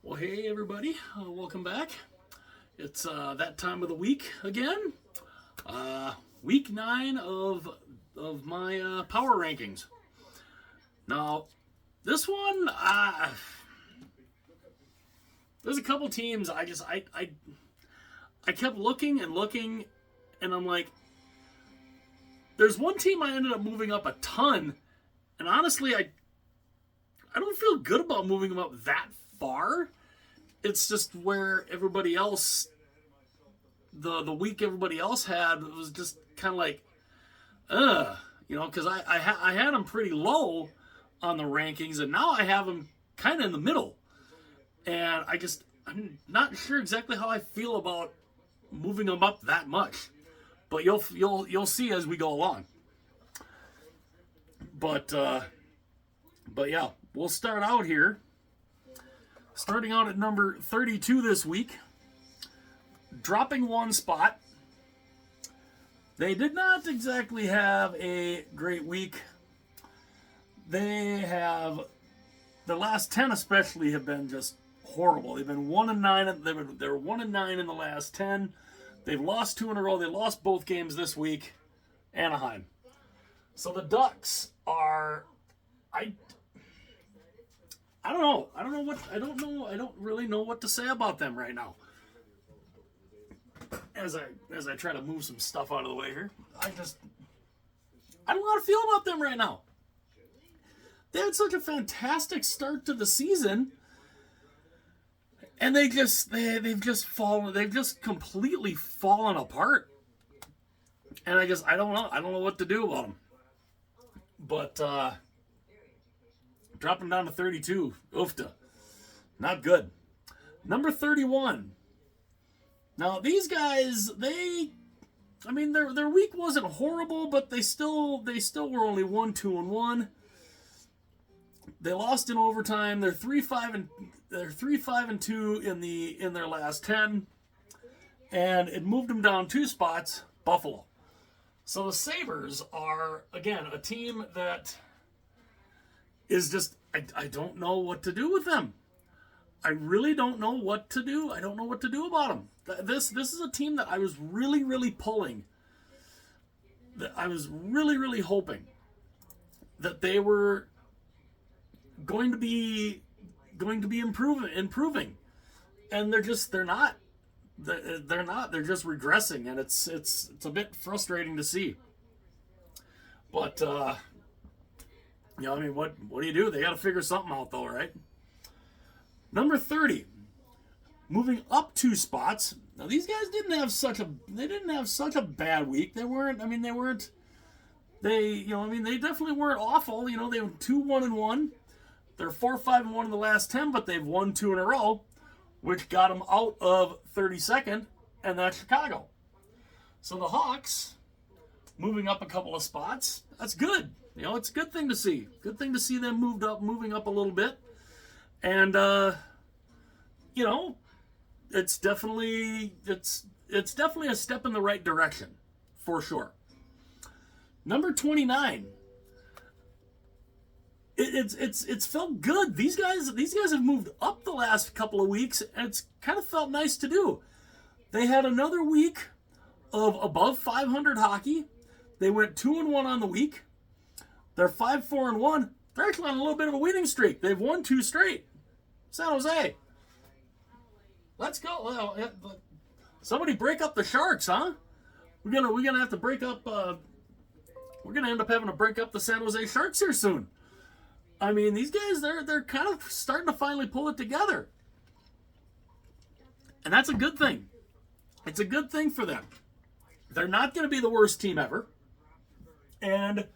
Well, hey everybody, welcome back. It's that time of the week again. Week 9 of my power rankings. Now, this one, there's a couple teams. I kept looking and looking, and I'm like, there's one team I ended up moving up a ton, and honestly, I don't feel good about moving them up that far. It's just where everybody else, the week everybody else had, was just kind of like, because I had them pretty low on the rankings, and now I have them kind of in the middle, and I'm not sure exactly how I feel about moving them up that much, but you'll see as we go along. But yeah, we'll start out here. Starting out at number 32 this week, dropping one spot. They did not exactly have a great week. The last 10 especially have been just horrible. They've been 1-9. They were 1-9 in the last 10. They've lost 2 in a row. They lost both games this week. Anaheim. So the Ducks are, I don't know. I don't really know what to say about them right now. As I try to move some stuff out of the way here, I don't know how to feel about them right now. They had such a fantastic start to the season, and they've just completely fallen apart. And I don't know what to do about them. But dropping down to 32. Oofta. Not good. Number 31. Now, these guys, their week wasn't horrible, but they still were only 1-2-1. They lost in overtime. They're 3-5-2 in their last 10. And it moved them down 2 spots, Buffalo. So the Sabres are, again, a team that is just, I don't know what to do with them. I really don't know what to do. I don't know what to do about them. This is a team that I was really, really pulling. That I was really, really hoping that they were going to be improving. And they're not. They're not. They're just regressing, and it's a bit frustrating to see. But what do you do? They got to figure something out, though, right? Number 30, moving up 2 spots. Now these guys didn't have such a bad week. They definitely weren't awful. They were 2-1-1. They're 4-5-1 in the last 10, but they've won 2 in a row, which got them out of 32nd, and that's Chicago. So the Hawks moving up a couple of spots. That's good. It's a good thing to see. Good thing to see them moving up a little bit. And it's definitely a step in the right direction, for sure. Number 29. It's felt good. These guys have moved up the last couple of weeks, and it's kind of felt nice to do. They had another week of above 500 hockey. They went 2-1 on the week. They're 5-4-1. They're actually on a little bit of a winning streak. They've won 2 straight. San Jose. Let's go. Well, somebody break up the Sharks, huh? We're gonna have to break up. We're gonna end up having to break up the San Jose Sharks here soon. I mean, these guys, they're kind of starting to finally pull it together, and that's a good thing. It's a good thing for them. They're not going to be the worst team ever, and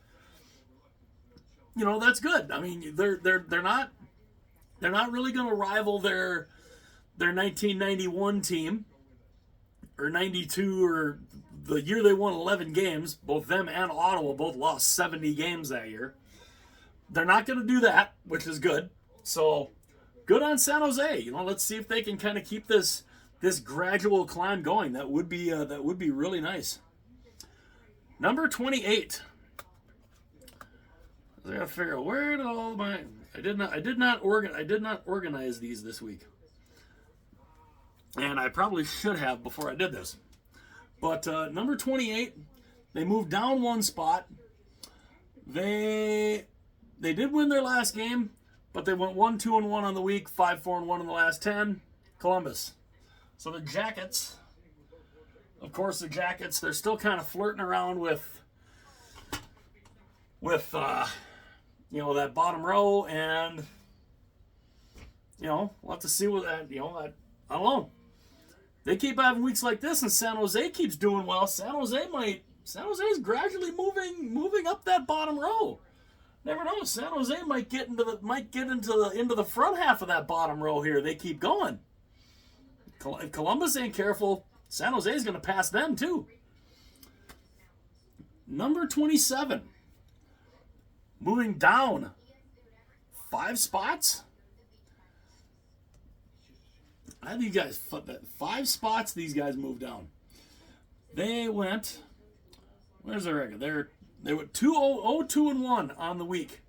that's good. I mean, they're not really going to rival their 1991 team or 92 or the year they won 11 games. Both them and Ottawa both lost 70 games that year. They're not going to do that, which is good. So good on San Jose. Let's see if they can kind of keep this gradual climb going. That would be really nice. Number 28. I gotta figure out where did all my I did not organize these this week. And I probably should have before I did this. But number 28, they moved down one spot. They did win their last game, but they went 1-2-1 on the week, 5-4-1 in the last 10. Columbus. So the Jackets, of course, they're still kind of flirting around with that bottom row, and we'll have to see what that. I don't know. They keep having weeks like this, and San Jose keeps doing well. San Jose is gradually moving up that bottom row. Never know. San Jose might get into the front half of that bottom row here. They keep going. If Columbus ain't careful, San Jose is going to pass them too. Number 27, moving down 5 spots. I had these guys 5 spots. These guys moved down. They went. Where's their record? They went 2-0-2-1 on the week.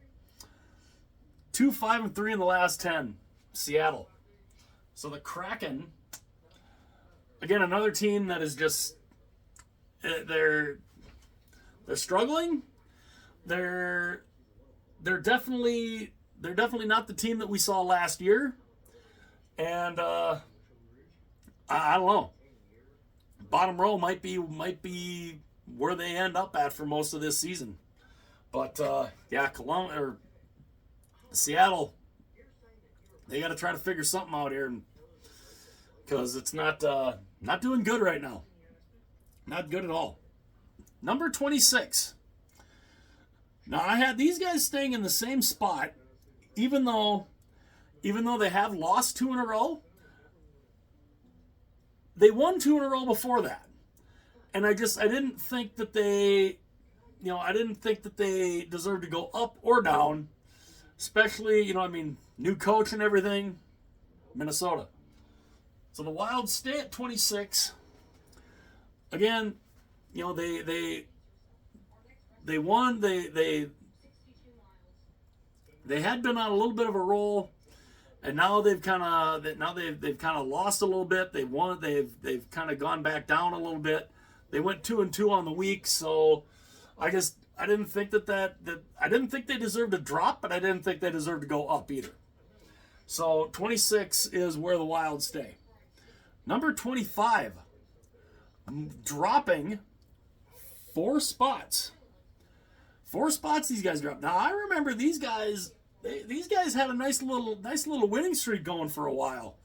2-5-3 in the last 10. Seattle. So the Kraken, again, another team that is just they're struggling. They're definitely not the team that we saw last year. And I don't know. Bottom row might be where they end up at for most of this season. But Seattle, they got to try to figure something out here, because it's not doing good right now. Not good at all. Number 26. Now I had these guys staying in the same spot, even though they have lost 2 in a row. They won 2 in a row before that. And I didn't think that they deserved to go up or down, especially, new coach and everything, Minnesota. So the Wild stay at 26. Again, they won. They had been on a little bit of a roll. And now they've kind of lost a little bit. They've won. They've kind of gone back down a little bit. They went 2-2 on the week. So I didn't think I didn't think they deserved to drop, but I didn't think they deserved to go up either. So 26 is where the Wild stay. Number 25, dropping 4 spots. 4 spots these guys dropped. Now I remember these guys. These guys had a nice little winning streak going for a while,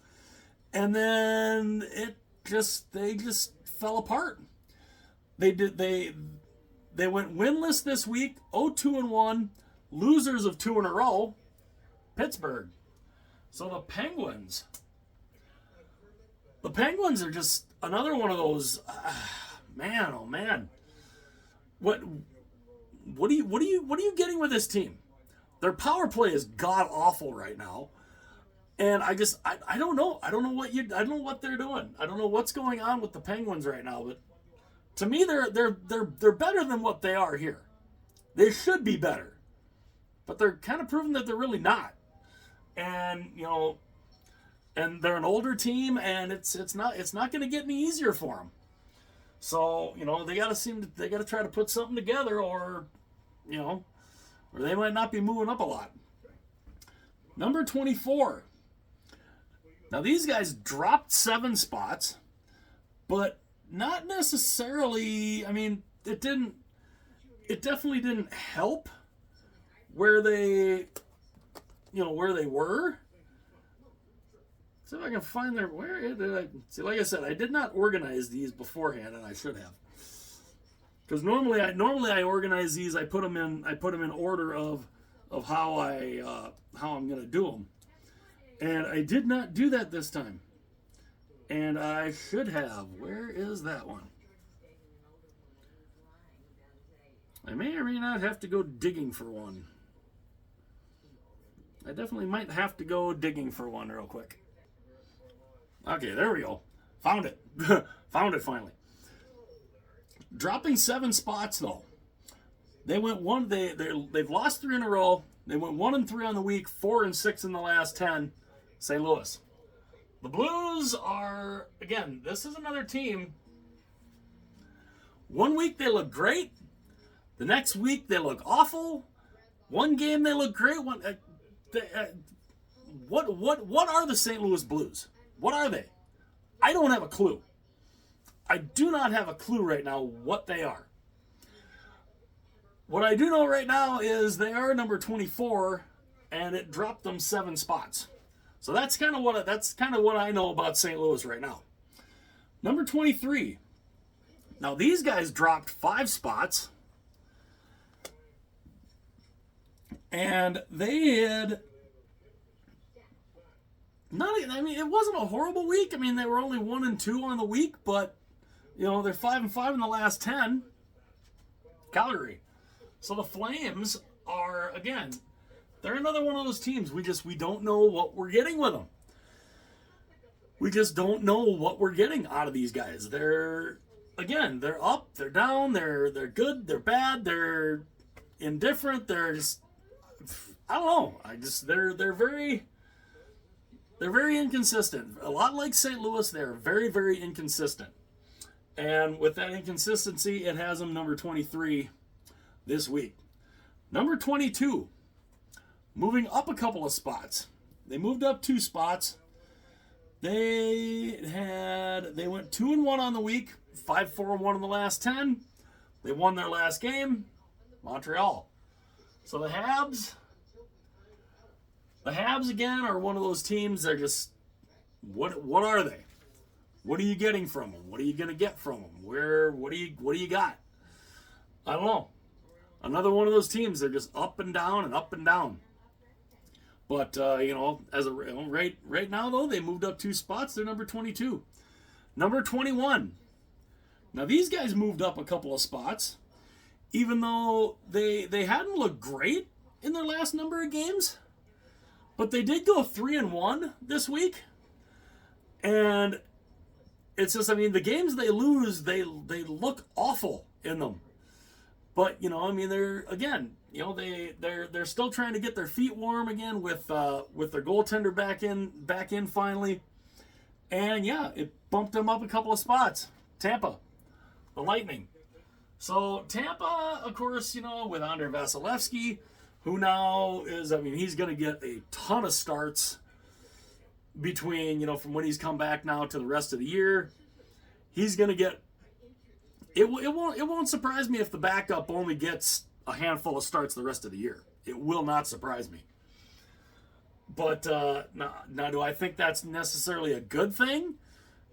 and then they just fell apart. They went winless this week, 0-2-1, losers of 2 in a row, Pittsburgh. So the Penguins are just another one of those. Man, oh man, what are you getting with this team? Their power play is god awful right now, and I don't know. I don't know what they're doing. I don't know what's going on with the Penguins right now. But to me, they're better than what they are here. They should be better, but they're kind of proving that they're really not. And and they're an older team, and it's not going to get any easier for them. So they got to try to put something together, or or they might not be moving up a lot. Number 24. Now these guys dropped 7 spots, but not necessarily. It definitely didn't help where they were. See if I can find where did I see. Like I said, I did not organize these beforehand, and I should have. Because normally I organize these. I put them in order of how I'm gonna do them, and I did not do that this time. And I should have. Where is that one? I may or may not have to go digging for one. I definitely might have to go digging for one real quick. Okay, there we go. Found it. Found it finally. Dropping 7 spots though. They went one. They've lost 3 in a row. They went 1-3 on the week, 4-6 in the last 10. St. Louis. The Blues are, again, this is another team. One week they look great. The next week they look awful. One game they look great. What are the St. Louis Blues? What are they? I don't have a clue. I do not have a clue right now what they are. What I do know right now is they are number 24, and it dropped them 7 spots. So that's kind of what I know about St. Louis right now. Number 23. Now these guys dropped 5 spots, and they had it wasn't a horrible week. I mean, they were only 1-2 on the week, but they're 5-5 in the last 10. Calgary. So the Flames are, again, they're another one of those teams. We don't know what we're getting with them. We just don't know what we're getting out of these guys. They're up, they're down, they're good, they're bad, they're indifferent, they're just, I don't know. They're very inconsistent. A lot like St. Louis, they're very, very inconsistent. And with that inconsistency, it has them number 23 this week. Number 22, moving up a couple of spots. They moved up 2 spots. They went 2-1 on the week, 5-4-1 in the last 10. They won their last game, Montreal. So the Habs again are one of those teams. They're just, what are they? What are you getting from them? What are you going to get from them? What do you got? I don't know. Another one of those teams. They're just up and down and up and down. But right now though, they moved up 2 spots. They're number 22. Number 21. Now these guys moved up a couple of spots, even though they hadn't looked great in their last number of games. But they did go 3-1 this week. And it's just, the games they lose, they look awful in them. But, they're, again, they're still trying to get their feet warm again with their goaltender back in finally. And yeah, it bumped them up a couple of spots. Tampa, the Lightning. So Tampa, of course, with Andrei Vasilevsky, who now is, he's going to get a ton of starts between, from when he's come back now to the rest of the year. He's going to get, it won't surprise me if the backup only gets a handful of starts the rest of the year. It will not surprise me. But now, do I think that's necessarily a good thing?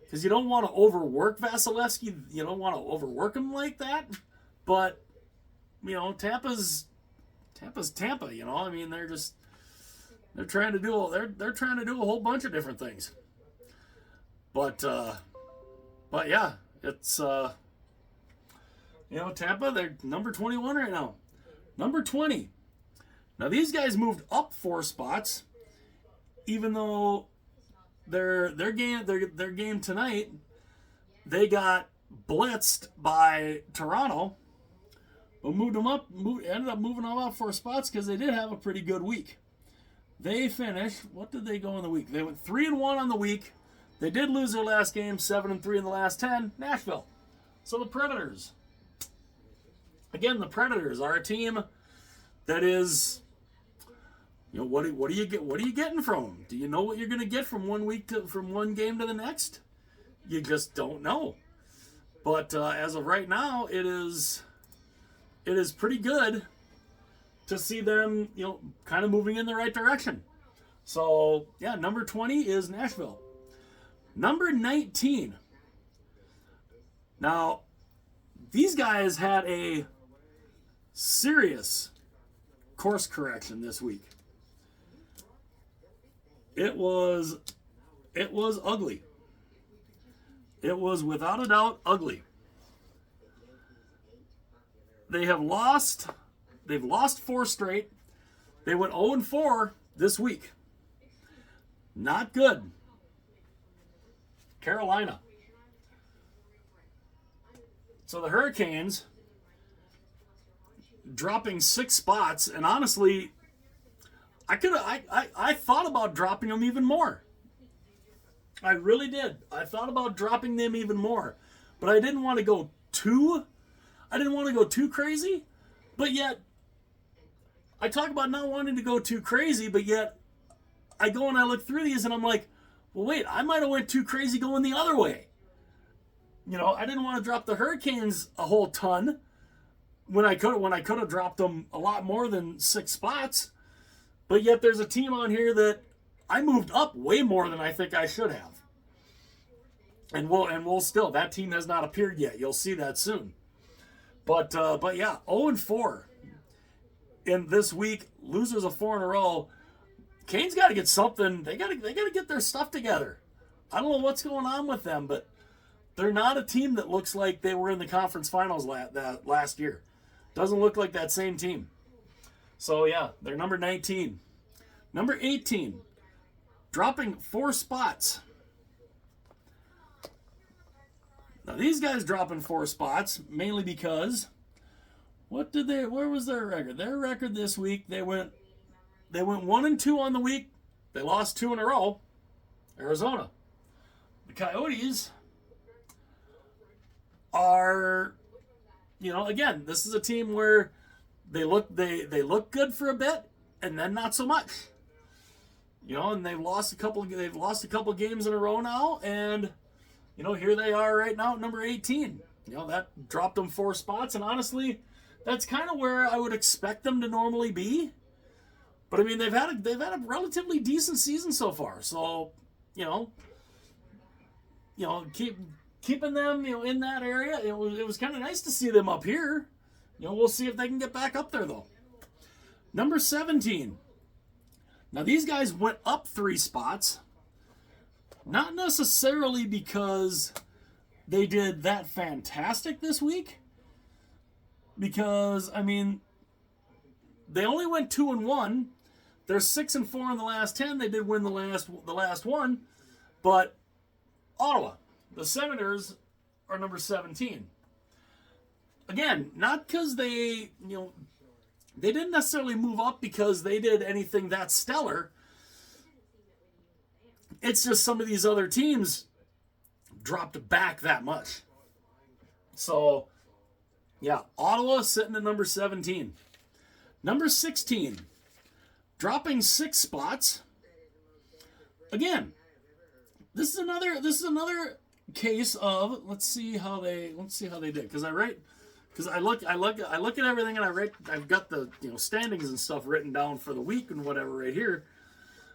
Because you don't want to overwork Vasilevsky. You don't want to overwork him like that. But, Tampa's Tampa. They're trying to do a whole bunch of different things. But yeah, it's Tampa. They're number 21 right now. Number 20. Now these guys moved up 4 spots, even though their game tonight, they got blitzed by Toronto, but ended up moving them up 4 spots because they did have a pretty good week. They finished, what did they go in the week? They went 3-1 on the week. They did lose their last game, 7-3 in the last 10. Nashville. So the Predators. Again, the Predators are a team that is, what do you get? What are you getting from them? Do you know what you're going to get from one game to the next? You just don't know. But as of right now, it is pretty good to see them, kind of moving in the right direction. So yeah, number 20 is Nashville. Number 19. Now, these guys had a serious course correction this week. It was ugly. It was without a doubt ugly. They've lost 4 straight. They went 0-4 this week. Not good. Carolina. So the Hurricanes dropping 6 spots, and honestly, I thought about dropping them even more. I really did. I thought about dropping them even more, but I didn't want to go too. I didn't want to go too crazy, but yet I talk about not wanting to go too crazy, but yet I go and I look through these and I'm like, well, wait, I might have went too crazy going the other way. I didn't want to drop the Hurricanes a whole ton when I could have dropped them a lot more than 6 spots. But yet there's a team on here that I moved up way more than I think I should have. And we'll still, that team has not appeared yet. You'll see that soon. But yeah, 0-4 in this week, losers of 4 in a row. Canes got to get something. They got to get their stuff together. I don't know what's going on with them, but they're not a team that looks like they were in the conference finals last year. Doesn't look like that same team. So yeah, they're number 19. Number 18, dropping 4 spots. Now these guys dropping 4 spots mainly because where was their record? Their record this week, they went 1-2 on the week. They lost 2 in a row. Arizona. The Coyotes are, again, this is a team where they look good for a bit and then not so much. And they've lost a couple games in a row now, and here they are right now at number 18. That dropped them 4 spots, and honestly, that's kind of where I would expect them to normally be. But I mean, they've had a relatively decent season so far. So, keeping them, in that area, it was kind of nice to see them up here. We'll see if they can get back up there though. Number 17. Now these guys went up 3 spots. Not necessarily because they did that fantastic this week. Because, I mean, they only went 2-1. They're 6-4 in the last 10. They did win the last one. But Ottawa, the Senators, are number 17. Again, not because they didn't necessarily move up because they did anything that stellar. It's just some of these other teams dropped back that much. So, yeah, Ottawa sitting at number 17. Number 16, dropping 6 spots. Again, this is another case of let's see how they did, because I look at everything and I've got the standings and stuff written down for the week and whatever right here.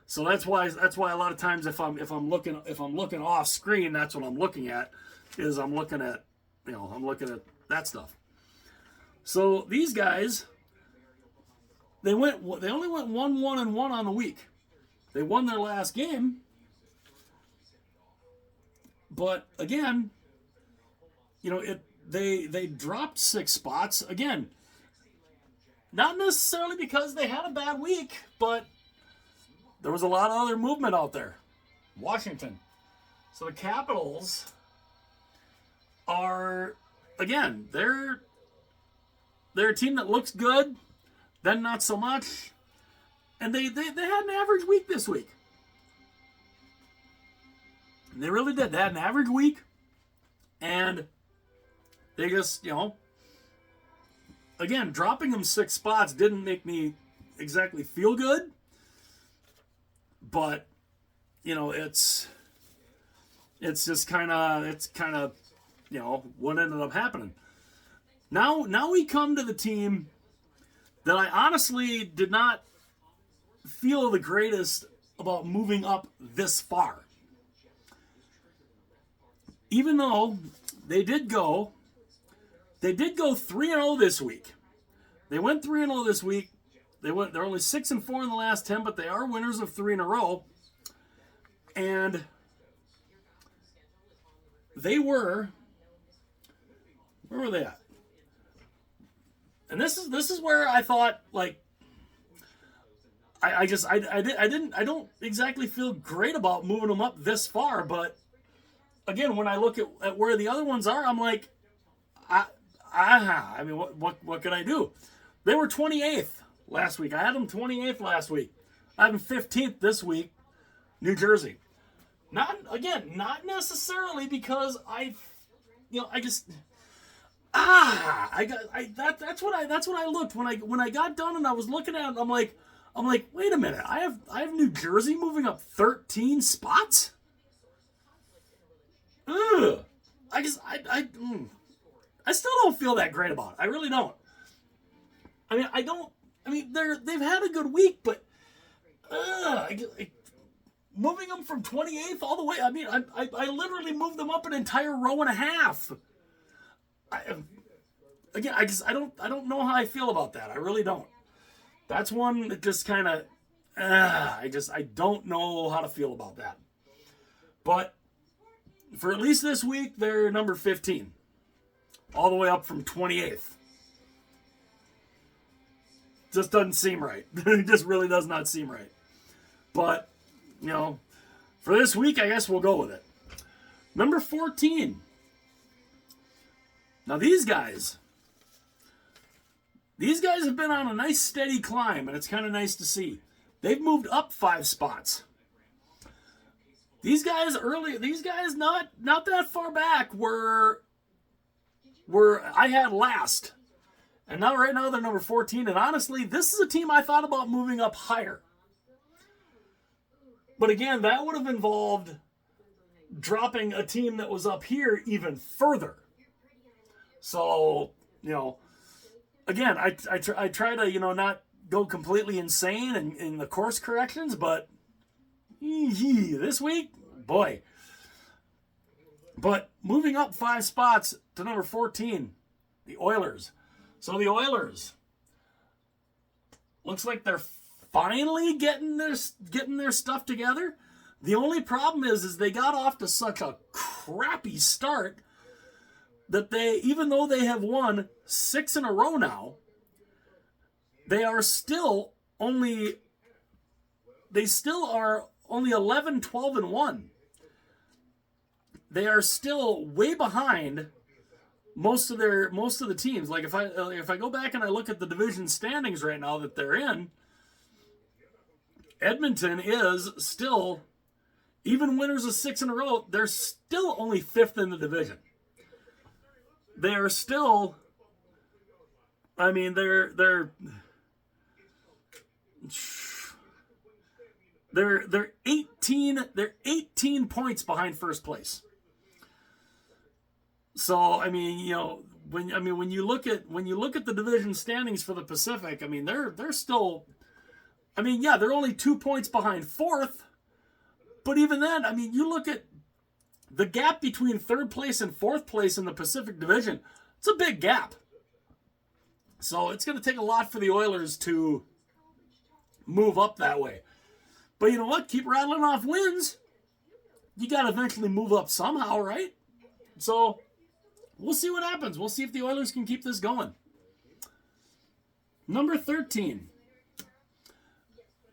So that's why a lot of times if I'm looking off screen, that's what I'm looking at, is I'm looking at that stuff. So these guys, they only went 1-1-1 on the week. They won their last game, but again, they dropped 6 spots again. Not necessarily because they had a bad week, but there was a lot of other movement out there. Washington. So the Capitals are, again, they're a team that looks good, then not so much. And they had an average week this week. And they really did. They had an average week. And they just, again, dropping them 6 spots didn't make me exactly feel good. But, it's just kind of, what ended up happening. Now we come to the team that I honestly did not feel the greatest about moving up this far. Even though they did go 3-0 this week. They went 3-0 this week. They're only 6-4 in the last 10, but they are winners of 3 in a row. And they were, where were they at? And this is where I thought, like, I don't exactly feel great about moving them up this far, but again, when I look at where the other ones are, I'm like, I mean, what can I do? They were 28th last week. I had them 28th last week. I have them 15th this week, New Jersey. Not necessarily because that's what I looked when I got done and I was looking at it. I'm like, wait a minute, I have New Jersey moving up 13 spots. Ugh. I still don't feel that great about it. I really don't. They've had a good week, but moving them from 28th all the way. I literally moved them up an entire row and a half. I don't know how I feel about that. I really don't. That's one that just kind of, I don't know how to feel about that. But for at least this week, they're number 15, all the way up from 28th. Just doesn't seem right. It just really does not seem right. But, for this week, I guess we'll go with it. Number 14. Now these guys have been on a nice steady climb, and it's kind of nice to see. They've moved up 5 spots. These guys not that far back were I had last. And now right now they're number 14, and honestly, this is a team I thought about moving up higher. But again, that would have involved dropping a team that was up here even further. So, again, I try to, not go completely insane in the course corrections, but this week, boy. But moving up 5 spots to number 14, the Oilers. So the Oilers, looks like they're finally getting their stuff together. The only problem is they got off to such a crappy start that even though they have won 6 in a row now, they still are only 11, 12, and 1. They are still way behind most of the teams. Like if I go back and I look at the division standings right now that they're in, Edmonton is still, even winners of 6 in a row, they're still only 5th in the division. They are still, they're 18 points behind first place. So when you look at the division standings for the Pacific, they're still, they're only 2 points behind 4th. But even then, you look at the gap between 3rd place and 4th place in the Pacific Division. It's a big gap. So it's going to take a lot for the Oilers to move up that way. But you know what? Keep rattling off wins. You got to eventually move up somehow, right? So we'll see what happens. We'll see if the Oilers can keep this going. Number 13.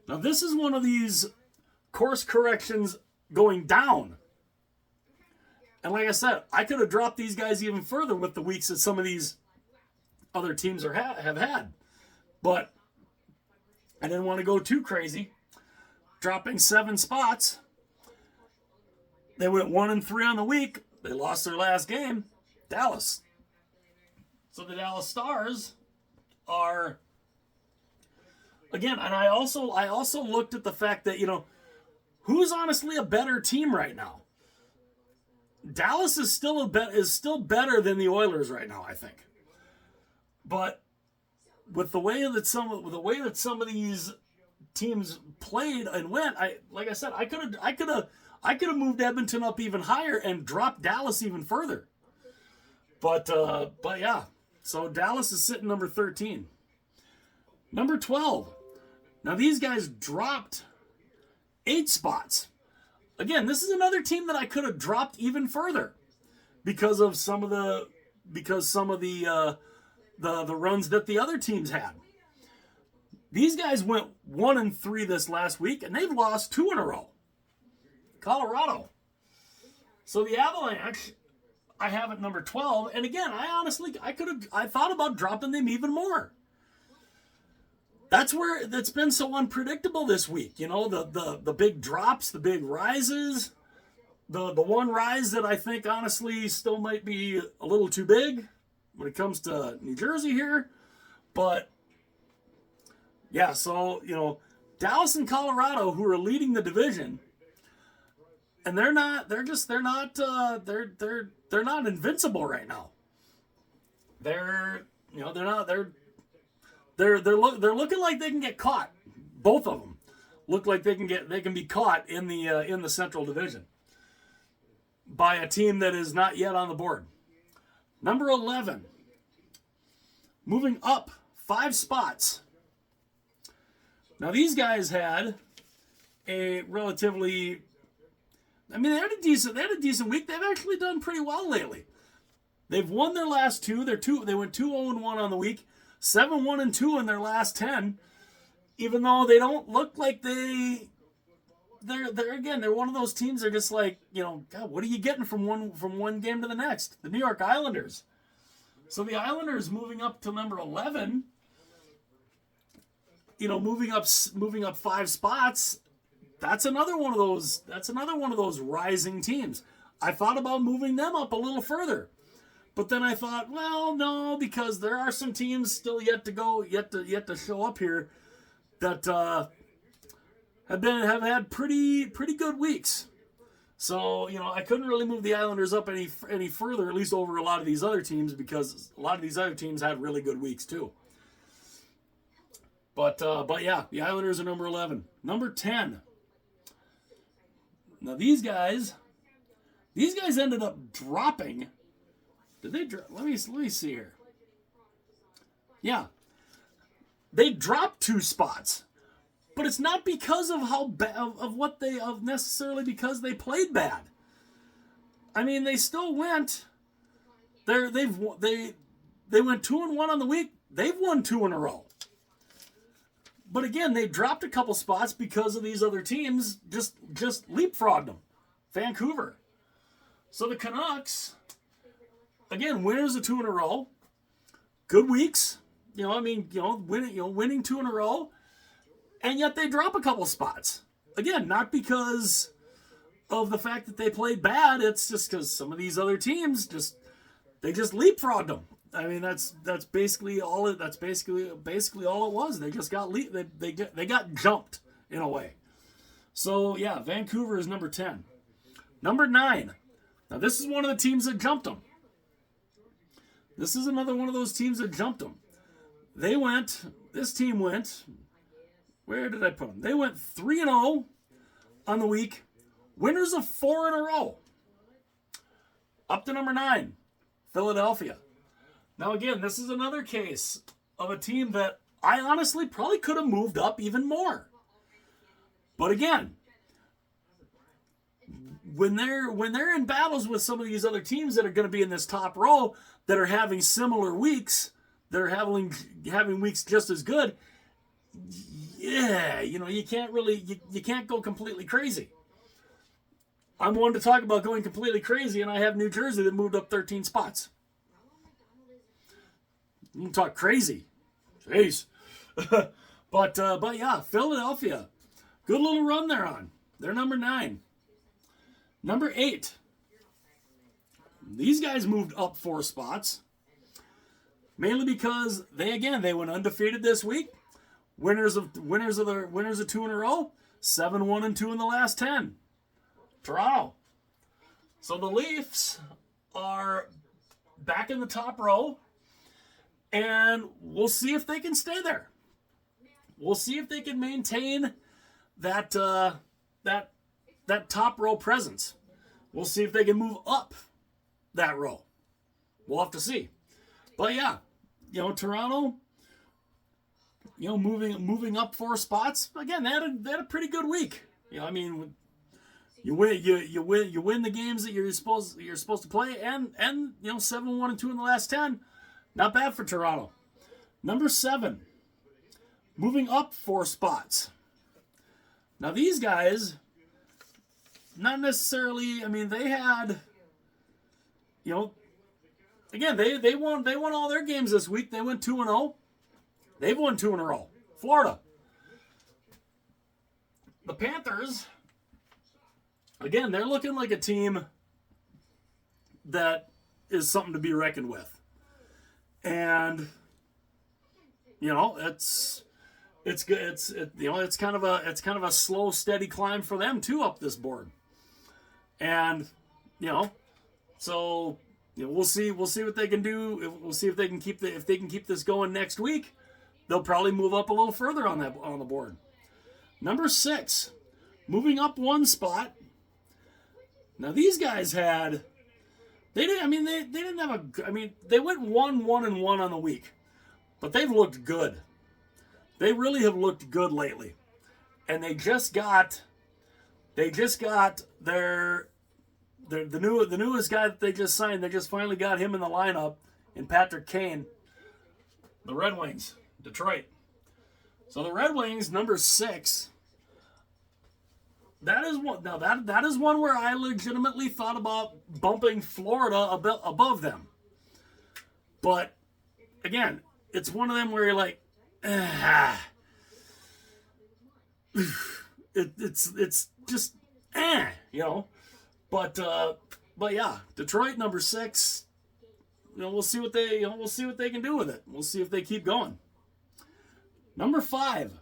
Now this is one of these course corrections going down. And like I said, I could have dropped these guys even further with the weeks that some of these other teams have had. But I didn't want to go too crazy. Dropping 7 spots. They went 1-3 on the week. They lost their last game. Dallas. So the Dallas Stars are, again, and I also looked at the fact that, who's honestly a better team right now? Dallas is still better than the Oilers right now, I think. But with the way that some of these teams played and went, I could have moved Edmonton up even higher and dropped Dallas even further. But yeah. So Dallas is sitting number 13. Number 12. Now these guys dropped 8 spots. Again, this is another team that I could have dropped even further because of some of the runs that the other teams had. These guys went 1-3 this last week, and they've lost 2 in a row. Colorado. So the Avalanche, I have at number 12, and again, I thought about dropping them even more. That's been so unpredictable this week. The big drops, the big rises. The one rise that I think honestly still might be a little too big when it comes to New Jersey here, but yeah, so Dallas and Colorado, who are leading the division, and they're not invincible right now. They're looking like they can get caught. Both of them look like they can be caught in the Central Division by a team that is not yet on the board. Number 11, moving up 5 spots. Now these guys had a relatively, they had a decent week. They've actually done pretty well lately. They've won their last 2. They went 2-0-1 on the week, 7-1-2 in their last 10. Even though they don't look like they're one of those teams. They're just like, God, what are you getting from one game to the next? The New York Islanders. So the Islanders moving up to number 11. Moving up 5 spots. That's another one of those rising teams. I thought about moving them up a little further, but then I thought, well, no, because there are some teams still yet to show up here that have had pretty good weeks. So I couldn't really move the Islanders up any further, at least over a lot of these other teams, because a lot of these other teams had really good weeks too. But yeah, the Islanders are number 11. Number 10. Now these guys ended up dropping. Did they drop? Let me see here. Yeah. They dropped 2 spots. But it's not because of how bad of necessarily because they played bad. They still went. They went 2-1 on the week. They've won 2 in a row. But again, they dropped a couple spots because of these other teams just leapfrogged them. Vancouver. So the Canucks, again, winners of 2 in a row. Good weeks. Winning 2 in a row. And yet they drop a couple spots. Again, not because of the fact that they played bad. It's just because some of these other teams they just leapfrogged them. That's basically all it. That's basically all it was. They just got they got jumped in a way. So yeah, Vancouver is number 10. Number 9. Now this is one of the teams that jumped them. This is another one of those teams that jumped them. This team went. Where did I put them? They went 3-0 on the week. Winners of 4 in a row. Up to number 9, Philadelphia. Now again, this is another case of a team that I honestly probably could have moved up even more. But again, when they're in battles with some of these other teams that are going to be in this top row that are having similar weeks, that are having weeks just as good, yeah, you can't really you can't go completely crazy. I'm one to talk about going completely crazy, and I have New Jersey that moved up 13 spots. You can talk crazy. Jeez. But yeah, Philadelphia. Good little run they're on. They're number 9. Number 8. These guys moved up 4 spots. Mainly because they went undefeated this week. Winners of 2 in a row. 7-1-2 in the last 10. Toronto. So the Leafs are back in the top row. And we'll see if they can stay there. We'll see if they can maintain that top row presence. We'll see if they can move up that row. We'll have to see. But yeah, Toronto, moving up 4 spots. Again, they had a pretty good week. You win the games that you're supposed to play, and 7-1-2 in the last 10. Not bad for Toronto. Number 7, moving up 4 spots. Now these guys, not necessarily. They had, again they won all their games this week. They went 2-0. They've won 2 in a row. Florida. The Panthers again, they're looking like a team that is something to be reckoned with. And it's good. It's kind of a slow, steady climb for them too up this board. And so we'll see what they can do. We'll see if they can keep this going next week. They'll probably move up a little further on the board. Number 6, moving up one spot. Now these guys they went 1-1-1 on the week, but they've looked good. They really have looked good lately, and they just got the newest guy that they just signed. They just finally got him in the lineup, in Patrick Kane. The Red Wings, Detroit. So the Red Wings, number 6. That is one. Now that is one where I legitimately thought about bumping Florida a bit above them. But again, it's one of them where you're like, it's just But yeah, Detroit number 6. We'll see what they can do with it. We'll see if they keep going. Number 5.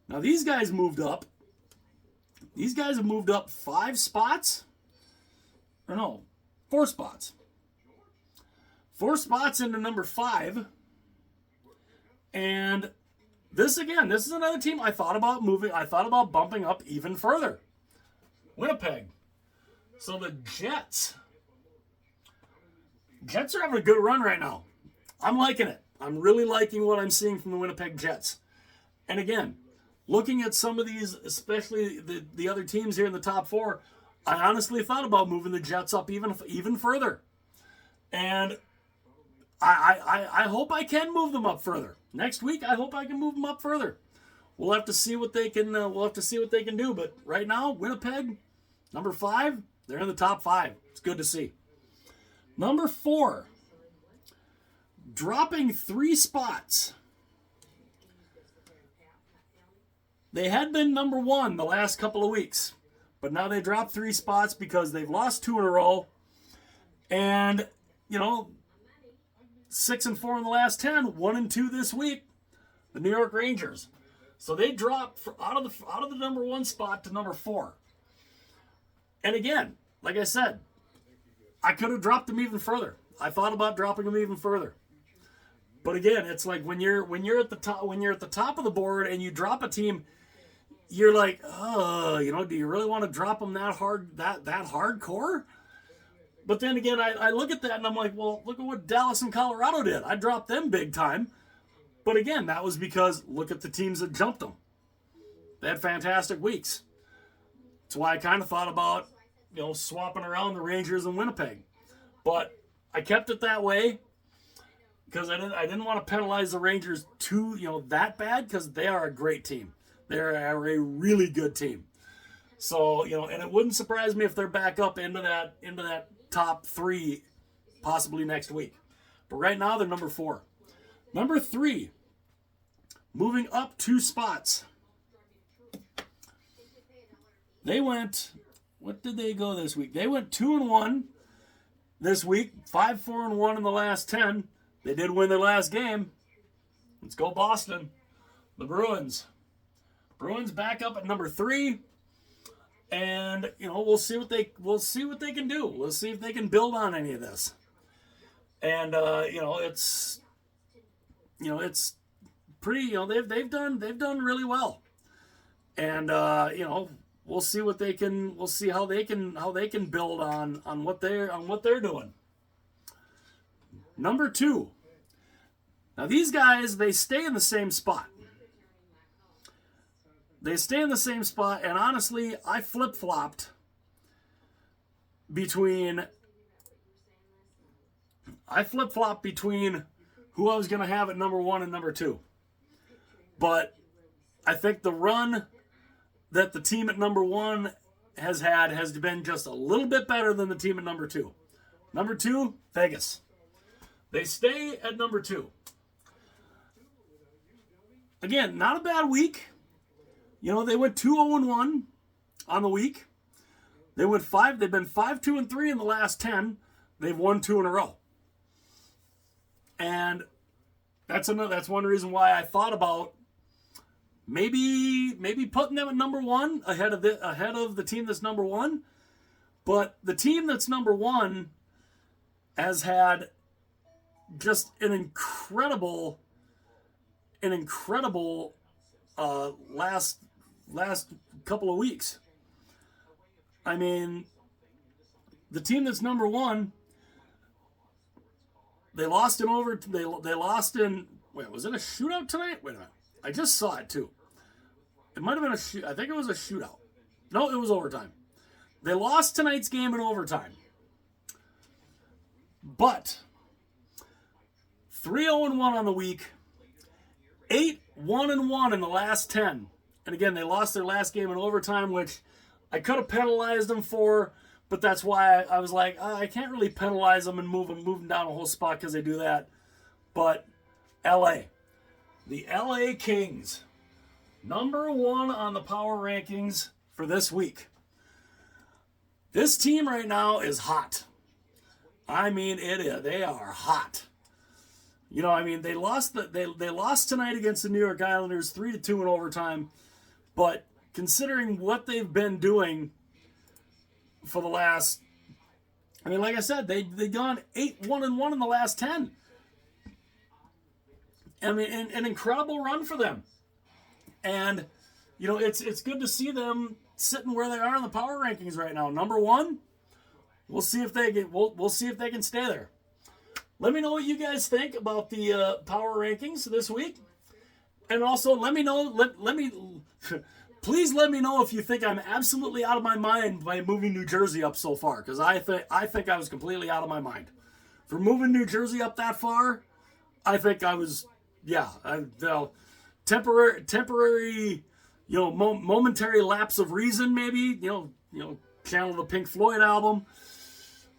Now these guys moved up. These guys have moved up 5 spots. Or no, 4 spots. 4 spots into number 5. And this is another team I thought about bumping up even further. Winnipeg. So the Jets are having a good run right now. I'm liking it. I'm really liking what I'm seeing from the Winnipeg Jets. And again, looking at some of these, especially the other teams here in the top 4, I honestly thought about moving the Jets up even further. And I hope I can move them up further. Next week, I hope I can move them up further. We'll have to see what they can. Do. But right now, Winnipeg, number 5, they're in the top 5. It's good to see. Number 4, dropping 3 spots. They had been number 1 the last couple of weeks, but now they dropped 3 spots because they've lost 2 in a row. And 6-4 in the last 10, 1-2 this week. The New York Rangers. So they dropped out of the number 1 spot to number 4. And again, like I said, I could have dropped them even further. I thought about dropping them even further. But again, it's like when you're at the top of the board and you drop a team, you're like, do you really want to drop them that hard, that hardcore? But then again, I look at that and I'm like, well, look at what Dallas and Colorado did. I dropped them big time. But again, that was because look at the teams that jumped them. They had fantastic weeks. That's why I kind of thought about, swapping around the Rangers and Winnipeg. But I kept it that way because I didn't want to penalize the Rangers too, that bad, because they are a great team. They're a really good team. So, and it wouldn't surprise me if they're back up into that top 3 possibly next week. But right now they're number 4. Number 3, moving up 2 spots. They went, what did they go this week? They went 2-1 this week, 5-4-1 in the last 10. They did win their last game. Let's go Boston. The Bruins. Bruins back up at number 3. And we'll see what they can do. We'll see if they can build on any of this. And it's pretty. They've done really well. And we'll see what they can. We'll see how they can build on what they're doing. Number 2. Now these guys, they stay in the same spot. They stay in the same spot, and honestly, I flip-flopped between who I was going to have at number 1 and number 2. But I think the run that the team at number 1 has been just a little bit better than the team at number 2. Number 2, Vegas. They stay at number 2. Again, not a bad week. They went 2-0-1 on the week. They've been 5-2-3 in the last 10. They've won 2 in a row. And that's one reason why I thought about maybe putting them at number 1 ahead of the team that's number 1. But the team that's number 1 has had just an incredible last couple of weeks. I mean, the team that's number 1, they lost in wait, was it a shootout tonight? Wait a minute. I just saw it too. It might have been I think it was a shootout. No, it was overtime. They lost tonight's game in overtime. But 3-0-1 on the week, 8-1-1 in the last 10. And again, they lost their last game in overtime, which I could have penalized them for, but that's why I was like, I can't really penalize them and move them down a whole spot because they do that. But the LA Kings, number 1 on the power rankings for this week. This team right now is hot. I mean, they are hot. You know, I mean, they lost tonight against the New York Islanders 3-2 in overtime, but considering what they've been doing for the last, I mean, like I said, they've gone 8-1-1 in the last 10. I mean, an incredible run for them. And, you know, it's good to see them sitting where they are in the power rankings right now. Number 1, we'll see if they can stay there. Let me know what you guys think about the power rankings this week, and also let me know. Please let me know if you think I'm absolutely out of my mind by moving New Jersey up so far, because I think I was completely out of my mind for moving New Jersey up that far. I think I was, temporary, momentary lapse of reason, maybe, channel the Pink Floyd album.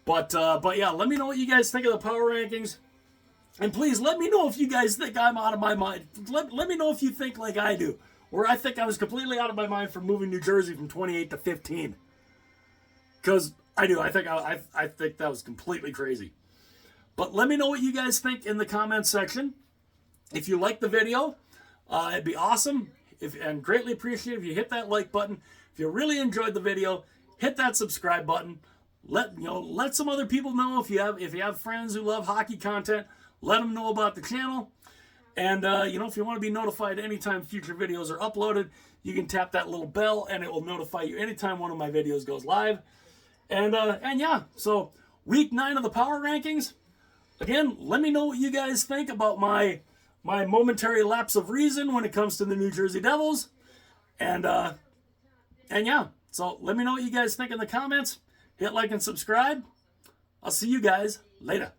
But yeah, let me know what you guys think of the power rankings. And please let me know if you guys think I'm out of my mind. Let me know if you think like I do, where I think I was completely out of my mind for moving New Jersey from 28 to 15. Because I do. I think that was completely crazy. But let me know what you guys think in the comments section. If you like the video, it'd be awesome. And greatly appreciate if you hit that like button. If you really enjoyed the video, hit that subscribe button. Let some other people know if you have friends who love hockey content. Let them know about the channel. And if you want to be notified anytime future videos are uploaded, you can tap that little bell and it will notify you anytime one of my videos goes live. And yeah, so week 9 of the power rankings. Again, let me know what you guys think about my momentary lapse of reason when it comes to the New Jersey Devils. And yeah, so let me know what you guys think in the comments. Hit like and subscribe. I'll see you guys later.